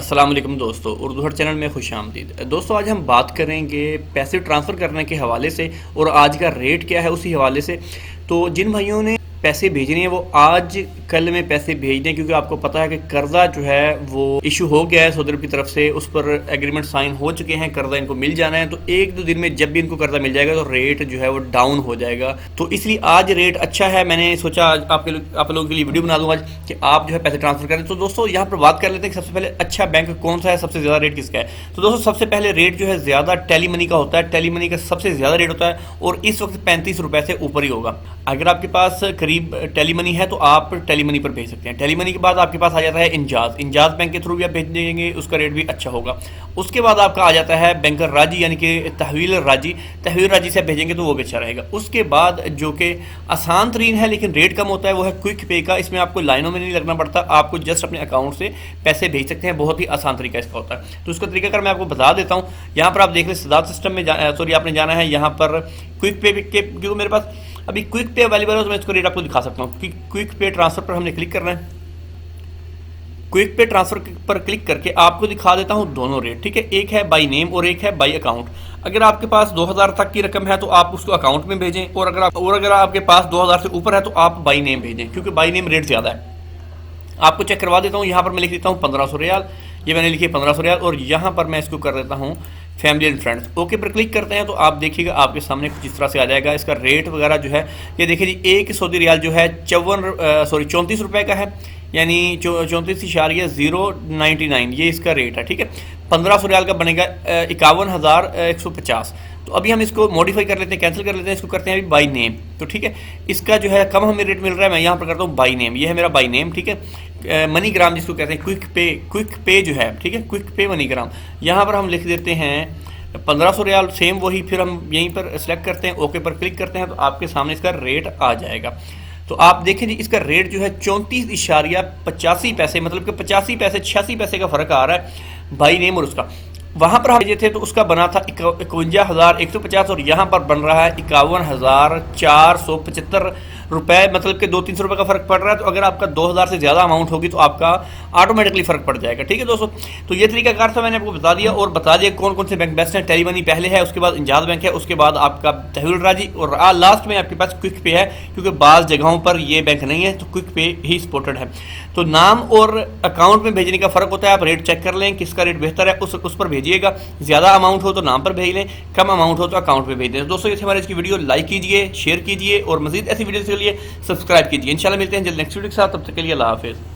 अस्सलाम वालेकुम दोस्तों, उर्दू हट चैनल में खुश आमदीद। दोस्तों आज हम बात करेंगे पैसे ट्रांसफ़र करने के हवाले से और आज का रेट क्या है उसी हवाले से। तो जिन भाइयों ने पैसे भेजने हैं वो आज कल में पैसे भेज दें, क्योंकि आपको पता है कि कर्जा जो है वो इशू हो गया है सऊदी अरब की तरफ से, उस पर एग्रीमेंट साइन हो चुके हैं, कर्जा इनको मिल जाना है। तो एक दो दिन में जब भी इनको कर्जा मिल जाएगा तो रेट जो है वो डाउन हो जाएगा। तो इसलिए आज रेट अच्छा है। मैंने सोचा आज आप लोगों के लिए वीडियो बना दूंगा कि आप जो है पैसे ट्रांसफर करें। तो दोस्तों यहाँ पर बात कर लेते हैं कि सबसे पहले अच्छा बैंक कौन सा है, सबसे ज़्यादा रेट किसका है। तो दोस्तों सबसे पहले रेट जो है ज़्यादा टेली मनी का होता है। टेली मनी का सबसे ज़्यादा रेट होता है और इस वक्त 35 रुपये से ऊपर ही होगा। अगर आपके पास करीब टेली मनी है तो आप टेली मनी पर भेज सकते हैं। टेली मनी के बाद आपके पास आ जाता है इंजाज बैंक के थ्रू भी आप भेज देंगे, उसका रेट भी अच्छा होगा। उसके बाद आपका आ जाता है बैंकर राजी, यानी कि तहवील राजी से भेजेंगे तो वो भी अच्छा रहेगा। उसके बाद जो कि आसान तरीन है लेकिन रेट कम होता है वो है क्विक पे का। इसमें आपको लाइनों में नहीं लगना पड़ता, आपको जस्ट अपने अकाउंट से पैसे भेज सकते हैं। बहुत ही आसान तरीका इसका होता है। तो उसका तरीका मैं आपको बता देता हूँ। यहाँ पर आप देख लें सदात सिस्टम में आपने जाना है यहाँ पर क्विक पे के, क्योंकि मेरे पास अभी क्विक पे अवेलेबल है तो मैं इसको रेट आपको दिखा सकता हूँ कि क्विक पे ट्रांसफर पर हमने क्लिक करना है। क्विक पे ट्रांसफर पर क्लिक करके आपको दिखा देता हूँ दोनों रेट, ठीक है। एक है बाई नेम और एक है बाई अकाउंट। अगर आपके पास 2000 तक की रकम है तो आप उसको अकाउंट में भेजें, और अगर आपके पास 2000 से ऊपर है तो आप बाई नेम भेजें, क्योंकि बाई नेम रेट ज़्यादा है। आपको चेक करवा देता हूँ। यहाँ पर मैं लिख देता हूँ 1500 रियाल, ये मैंने लिखी 1500 रियाल, और यहाँ पर मैं इसको कर देता हूँ फैमिली एंड फ्रेंड्स। ओके पर क्लिक करते हैं तो आप देखिएगा आपके सामने कुछ इस तरह से आ जाएगा। इसका रेट वगैरह जो है ये देखिए जी, एक सऊदी रियाल जो है 34 रुपये का है, यानी 34.099 ये इसका रेट है, ठीक है। 1500 रियाल का बनेगा 51,150। तो अभी हम इसको मॉडिफाई कर लेते हैं, कैंसिल कर लेते हैं, इसको करते हैं अभी बाई नेम। तो ठीक है, इसका जो है कम हमें रेट मिल रहा है, मैं यहाँ पर करता हूँ बाई नेम। ये है मेरा बाई नेम, ठीक है। मनी ग्राम जिसको कहते हैं, क्विक पे जो है, ठीक है, क्विक पे मनी ग्राम। यहाँ पर हम लिख देते हैं 1500 रियाल, सेम वही। फिर हम यहीं पर सेलेक्ट करते हैं, ओके पर क्लिक करते हैं तो आपके सामने इसका रेट आ जाएगा। तो आप देखें जी, इसका रेट जो है 34.85 पैसे, मतलब कि 85 पैसे 86 पैसे का फर्क आ रहा है बाई नेम और उसका। वहाँ पर हम भेजे थे तो उसका बना था 51,150 और यहाँ पर बन रहा है 51,475 रुपये, मतलब कि 200-300 रुपये का फ़र्क पड़ रहा है। तो अगर आपका 2000 से ज़्यादा अमाउंट होगी तो आपका ऑटोमेटिकली फ़र्क पड़ जाएगा, ठीक है दोस्तों। तो ये तरीकाकार था, मैंने आपको बता दिया, और बता दिया कौन कौन से बैंक बेस्ट हैं। टेली मनी पहले है, उसके बाद इंजाज बैंक है, उसके बाद आपका तहवील राजी, और लास्ट में आपके पास क्विक पे है, क्योंकि बाज़ जगहों पर ये बैंक नहीं है तो क्विक पे ही सपोर्टेड है। तो नाम और अकाउंट में भेजने का फ़र्क होता है। आप रेट चेक कर लें किसका रेट बेहतर है, उस पर भेजिएगा। ज़्यादा अमाउंट हो तो नाम पर भेज लें, कम अमाउंट हो तो अकाउंट पे भेज दें। दोस्तों ये हमारे इसकी वीडियो लाइक कीजिए, शेयर कीजिए और मज़ीद ऐसी वीडियो के लिए सब्सक्राइब कीजिए। इंशाल्लाह मिलते हैं जल्द नेक्स्ट वीडियो के साथ, तब तक के लिए अल्लाह हाफ़िज़।